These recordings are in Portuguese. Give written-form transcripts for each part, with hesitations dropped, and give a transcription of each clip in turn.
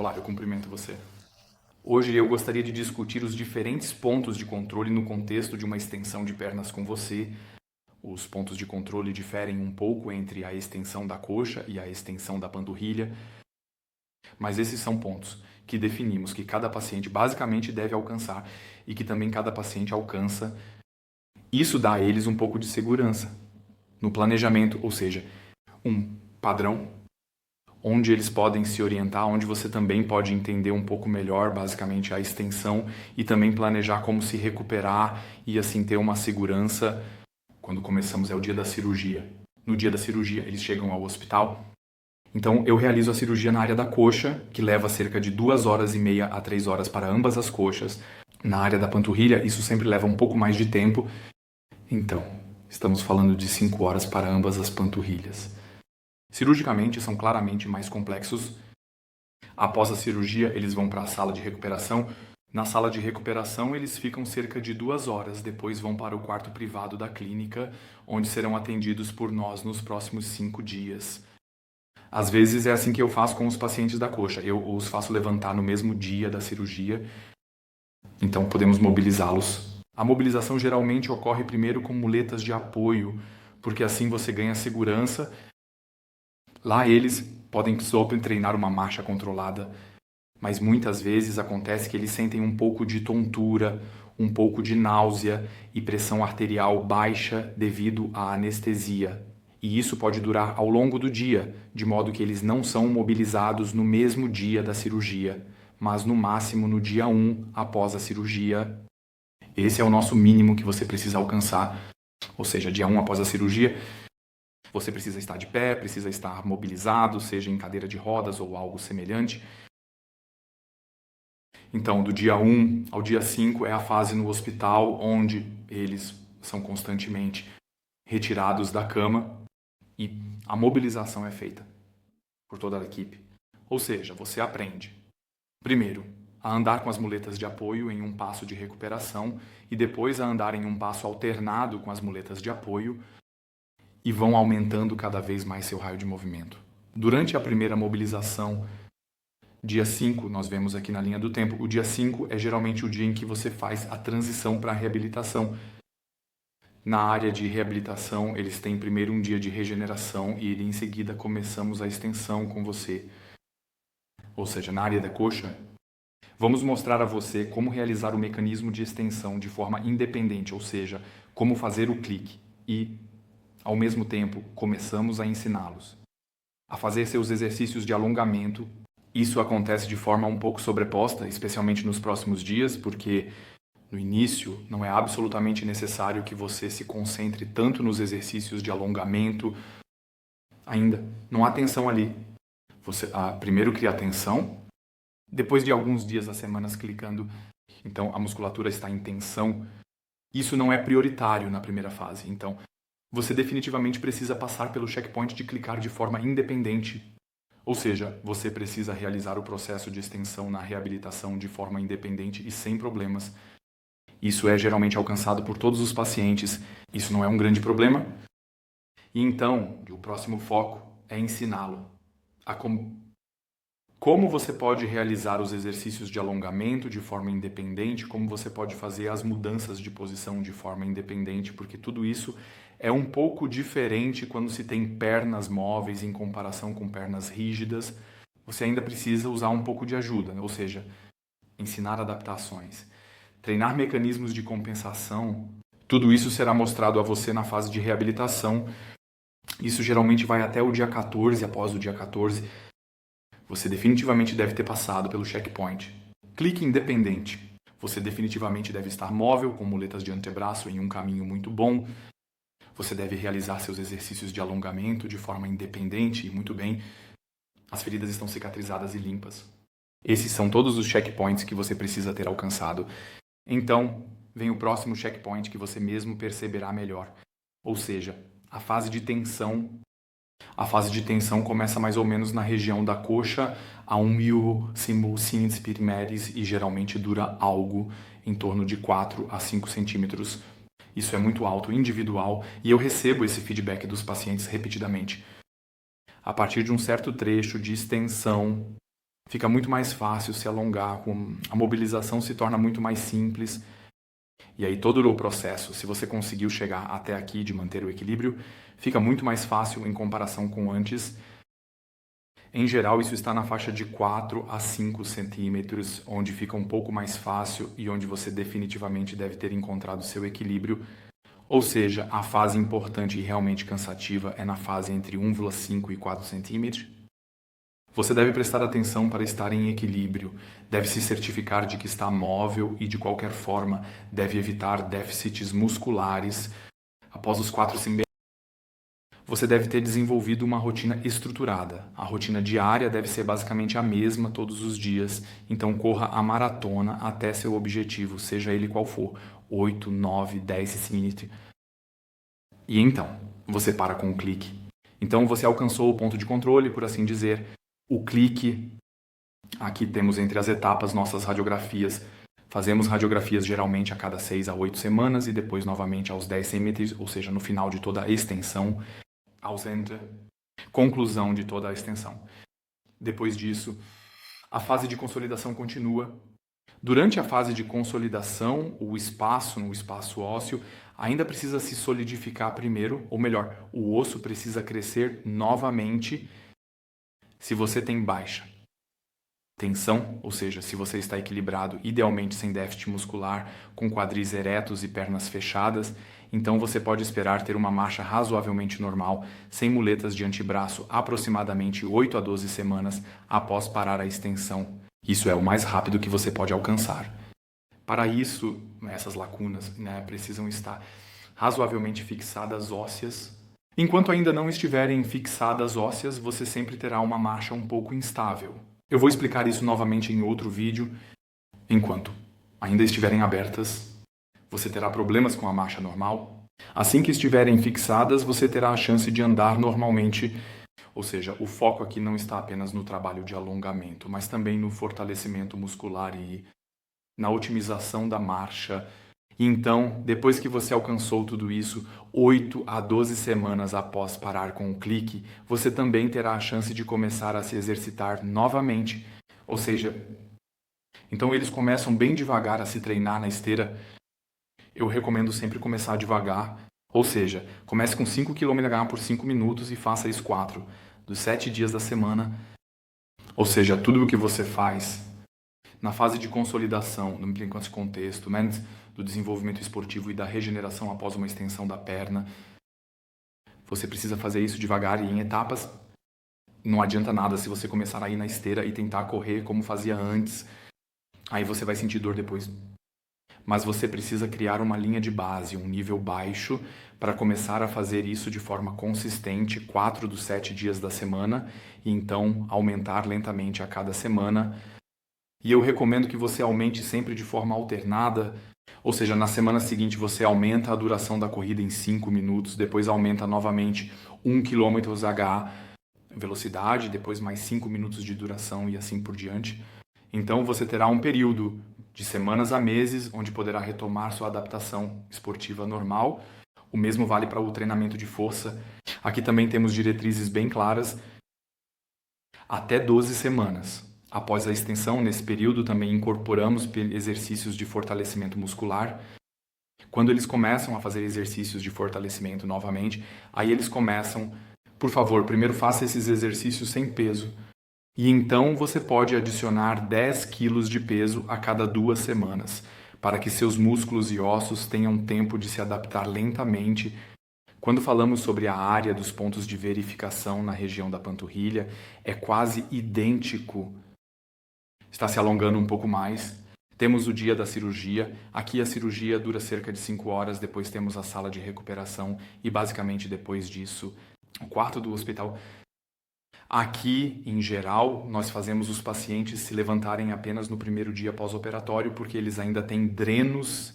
Olá, eu cumprimento você. Hoje eu gostaria de discutir os diferentes pontos de controle no contexto de uma extensão de pernas com você. Os pontos de controle diferem um pouco entre a extensão da coxa e a extensão da panturrilha, mas esses são pontos que definimos que cada paciente basicamente deve alcançar e que também cada paciente alcança. Isso dá a eles um pouco de segurança no planejamento, ou seja, um padrão onde eles podem se orientar, onde você também pode entender um pouco melhor, basicamente, a extensão e também planejar como se recuperar e assim ter uma segurança. Quando começamos é o dia da cirurgia. No dia da cirurgia, eles chegam ao hospital. Então, eu realizo a cirurgia na área da coxa, que leva cerca de 2h30 a 3 horas para ambas as coxas. Na área da panturrilha, isso sempre leva um pouco mais de tempo. Então, estamos falando de 5 horas para ambas as panturrilhas. Cirurgicamente, são claramente mais complexos. Após a cirurgia, eles vão para a sala de recuperação. Na sala de recuperação, eles ficam cerca de 2 horas. Depois vão para o quarto privado da clínica, onde serão atendidos por nós nos próximos 5 dias. Às vezes é assim que eu faço com os pacientes da coxa. Eu os faço levantar no mesmo dia da cirurgia. Então, podemos mobilizá-los. A mobilização geralmente ocorre primeiro com muletas de apoio, porque assim você ganha segurança. Lá eles podem sobre treinar uma marcha controlada, mas muitas vezes acontece que eles sentem um pouco de tontura, um pouco de náusea e pressão arterial baixa devido à anestesia. E isso pode durar ao longo do dia, de modo que eles não são mobilizados no mesmo dia da cirurgia, mas no máximo no dia 1 após a cirurgia. Esse é o nosso mínimo que você precisa alcançar, ou seja, dia 1 após a cirurgia. Você precisa estar de pé, precisa estar mobilizado, seja em cadeira de rodas ou algo semelhante. Então, do dia 1 ao dia 5 é a fase no hospital onde eles são constantemente retirados da cama e a mobilização é feita por toda a equipe. Ou seja, você aprende, primeiro, a andar com as muletas de apoio em um passo de recuperação e depois a andar em um passo alternado com as muletas de apoio, e vão aumentando cada vez mais seu raio de movimento. Durante a primeira mobilização, dia 5, nós vemos aqui na linha do tempo, o dia 5 é geralmente o dia em que você faz a transição para a reabilitação. Na área de reabilitação, eles têm primeiro um dia de regeneração e em seguida começamos a extensão com você. Ou seja, na área da coxa, vamos mostrar a você como realizar o mecanismo de extensão de forma independente, ou seja, como fazer o clique e ao mesmo tempo, começamos a ensiná-los a fazer seus exercícios de alongamento. Isso acontece de forma um pouco sobreposta, especialmente nos próximos dias, porque no início não é absolutamente necessário que você se concentre tanto nos exercícios de alongamento. Ainda não há tensão ali. Você primeiro cria a tensão, depois de alguns dias das semanas clicando, então a musculatura está em tensão. Isso não é prioritário na primeira fase, então você definitivamente precisa passar pelo checkpoint de clicar de forma independente. Ou seja, você precisa realizar o processo de extensão na reabilitação de forma independente e sem problemas. Isso é geralmente alcançado por todos os pacientes. Isso não é um grande problema. E então, o próximo foco é ensiná-lo a como você pode realizar os exercícios de alongamento de forma independente, como você pode fazer as mudanças de posição de forma independente, porque tudo isso é um pouco diferente quando se tem pernas móveis em comparação com pernas rígidas. Você ainda precisa usar um pouco de ajuda, ou seja, ensinar adaptações, treinar mecanismos de compensação. Tudo isso será mostrado a você na fase de reabilitação. Isso geralmente vai até o dia 14, após o dia 14. Você definitivamente deve ter passado pelo checkpoint. Clique independente. Você definitivamente deve estar móvel, com muletas de antebraço em um caminho muito bom. Você deve realizar seus exercícios de alongamento de forma independente e muito bem. As feridas estão cicatrizadas e limpas. Esses são todos os checkpoints que você precisa ter alcançado. Então, vem o próximo checkpoint que você mesmo perceberá melhor. Ou seja, a fase de tensão. A fase de tensão começa mais ou menos na região da coxa, a 1.000 cm e geralmente dura algo em torno de 4 a 5 centímetros. Isso é muito alto, individual, e eu recebo esse feedback dos pacientes repetidamente. A partir de um certo trecho de extensão, fica muito mais fácil se alongar, a mobilização se torna muito mais simples. E aí todo o processo, se você conseguiu chegar até aqui de manter o equilíbrio, fica muito mais fácil em comparação com antes. Em geral, isso está na faixa de 4 a 5 centímetros, onde fica um pouco mais fácil e onde você definitivamente deve ter encontrado seu equilíbrio. Ou seja, a fase importante e realmente cansativa é na fase entre 1,5 e 4 centímetros. Você deve prestar atenção para estar em equilíbrio, deve se certificar de que está móvel e, de qualquer forma, deve evitar déficits musculares. Após os 4 meses, você deve ter desenvolvido uma rotina estruturada. A rotina diária deve ser basicamente a mesma todos os dias, então corra a maratona até seu objetivo, seja ele qual for, 8, 9, 10 centímetros. E então, você para com o clique. Então você alcançou o ponto de controle, por assim dizer. O clique, aqui temos entre as etapas nossas radiografias. Fazemos radiografias geralmente a cada 6 a 8 semanas e depois novamente aos 10 centímetros, ou seja, no final de toda a extensão, conclusão de toda a extensão. Depois disso, a fase de consolidação continua. Durante a fase de consolidação, no espaço ósseo, ainda precisa se solidificar primeiro, ou melhor, o osso precisa crescer novamente. Se você tem baixa tensão, ou seja, se você está equilibrado, idealmente sem déficit muscular, com quadris eretos e pernas fechadas, então você pode esperar ter uma marcha razoavelmente normal, sem muletas de antebraço, aproximadamente 8 a 12 semanas após parar a extensão. Isso é o mais rápido que você pode alcançar. Para isso, essas lacunas precisam estar razoavelmente fixadas ósseas. Enquanto ainda não estiverem fixadas ósseas, você sempre terá uma marcha um pouco instável. Eu vou explicar isso novamente em outro vídeo. Enquanto ainda estiverem abertas, você terá problemas com a marcha normal. Assim que estiverem fixadas, você terá a chance de andar normalmente. Ou seja, o foco aqui não está apenas no trabalho de alongamento, mas também no fortalecimento muscular e na otimização da marcha. E então, depois que você alcançou tudo isso, 8 a 12 semanas após parar com o clique, você também terá a chance de começar a se exercitar novamente. Ou seja, então eles começam bem devagar a se treinar na esteira. Eu recomendo sempre começar devagar. Ou seja, comece com 5 km por 5 minutos e faça isso 4, dos 7 dias da semana. Ou seja, tudo o que você faz na fase de consolidação, no esse contexto, do desenvolvimento esportivo e da regeneração após uma extensão da perna. Você precisa fazer isso devagar e em etapas. Não adianta nada se você começar a ir na esteira e tentar correr como fazia antes. Aí você vai sentir dor depois. Mas você precisa criar uma linha de base, um nível baixo, para começar a fazer isso de forma consistente, 4 dos 7 dias da semana, e então aumentar lentamente a cada semana. E eu recomendo que você aumente sempre de forma alternada, ou seja, na semana seguinte você aumenta a duração da corrida em 5 minutos, depois aumenta novamente 1 km HA velocidade, depois mais 5 minutos de duração e assim por diante. Então você terá um período de semanas a meses onde poderá retomar sua adaptação esportiva normal. O mesmo vale para o treinamento de força. Aqui também temos diretrizes bem claras. Até 12 semanas. Após a extensão, nesse período, também incorporamos exercícios de fortalecimento muscular. Quando eles começam a fazer exercícios de fortalecimento novamente, aí eles começam, por favor, primeiro faça esses exercícios sem peso. E então você pode adicionar 10 quilos de peso a cada 2 semanas, para que seus músculos e ossos tenham tempo de se adaptar lentamente. Quando falamos sobre a área dos pontos de verificação na região da panturrilha, é quase idêntico. Está se alongando um pouco mais. Temos o dia da cirurgia. Aqui a cirurgia dura cerca de 5 horas, depois temos a sala de recuperação e basicamente depois disso, o quarto do hospital. Aqui, em geral, nós fazemos os pacientes se levantarem apenas no primeiro dia pós-operatório porque eles ainda têm drenos.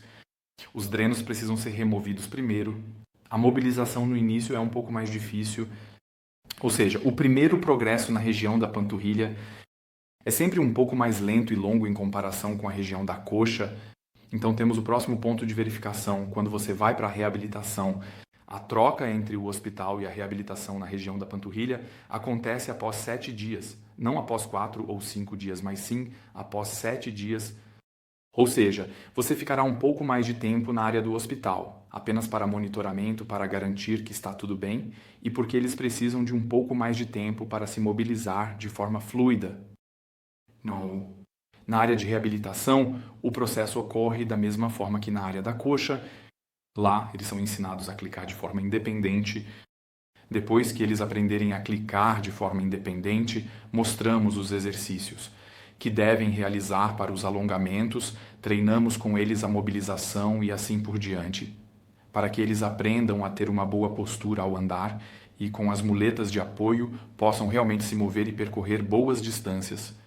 Os drenos precisam ser removidos primeiro. A mobilização no início é um pouco mais difícil. Ou seja, o primeiro progresso na região da panturrilha é sempre um pouco mais lento e longo em comparação com a região da coxa. Então temos o próximo ponto de verificação. Quando você vai para a reabilitação, A troca entre o hospital e a reabilitação na região da panturrilha acontece após 7 dias, não após 4 ou 5 dias, mas sim após 7 dias. Ou seja, você ficará um pouco mais de tempo na área do hospital, apenas para monitoramento, para garantir que está tudo bem e porque eles precisam de um pouco mais de tempo para se mobilizar de forma fluida. Na área de reabilitação, o processo ocorre da mesma forma que na área da coxa. Lá, eles são ensinados a clicar de forma independente. Depois que eles aprenderem a clicar de forma independente, mostramos os exercícios que devem realizar para os alongamentos, treinamos com eles a mobilização e assim por diante, para que eles aprendam a ter uma boa postura ao andar e com as muletas de apoio possam realmente se mover e percorrer boas distâncias.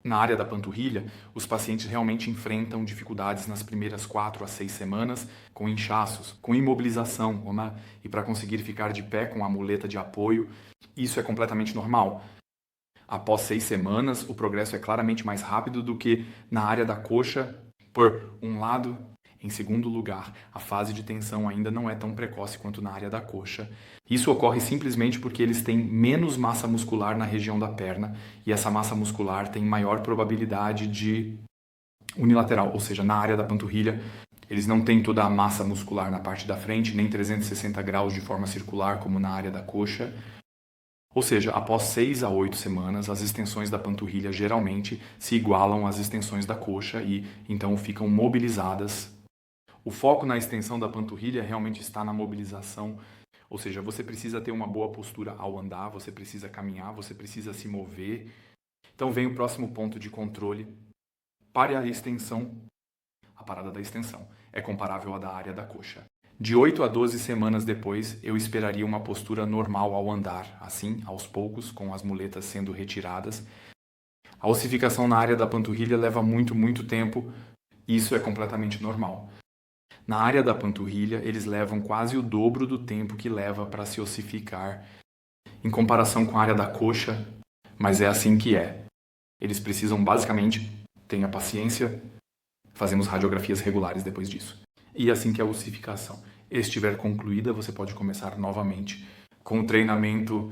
Na área da panturrilha, os pacientes realmente enfrentam dificuldades nas primeiras 4 a 6 semanas com inchaços, com imobilização, e para conseguir ficar de pé com a muleta de apoio. Isso é completamente normal. Após 6 semanas, o progresso é claramente mais rápido do que na área da coxa, por um lado. Em segundo lugar, a fase de tensão ainda não é tão precoce quanto na área da coxa. Isso ocorre simplesmente porque eles têm menos massa muscular na região da perna e essa massa muscular tem maior probabilidade de unilateral, ou seja, na área da panturrilha, eles não têm toda a massa muscular na parte da frente, nem 360 graus de forma circular como na área da coxa. Ou seja, após 6 a 8 semanas, as extensões da panturrilha geralmente se igualam às extensões da coxa e então ficam mobilizadas. O foco na extensão da panturrilha realmente está na mobilização, ou seja, você precisa ter uma boa postura ao andar, você precisa caminhar, você precisa se mover. Então vem o próximo ponto de controle. Para a extensão, a parada da extensão é comparável à da área da coxa. De 8 a 12 semanas depois, eu esperaria uma postura normal ao andar, assim, aos poucos, com as muletas sendo retiradas. A ossificação na área da panturrilha leva muito tempo, e isso é completamente normal. Na área da panturrilha, eles levam quase o dobro do tempo que leva para se ossificar, em comparação com a área da coxa, mas é assim que é. Eles precisam basicamente, tenha paciência, fazemos radiografias regulares depois disso. E assim que a ossificação estiver concluída, você pode começar novamente. Com o treinamento,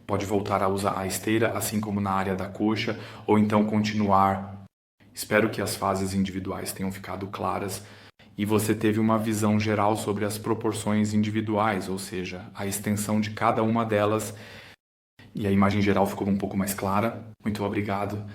pode voltar a usar a esteira, assim como na área da coxa, ou então continuar. Espero que as fases individuais tenham ficado claras e você teve uma visão geral sobre as proporções individuais, ou seja, a extensão de cada uma delas, e a imagem geral ficou um pouco mais clara. Muito obrigado.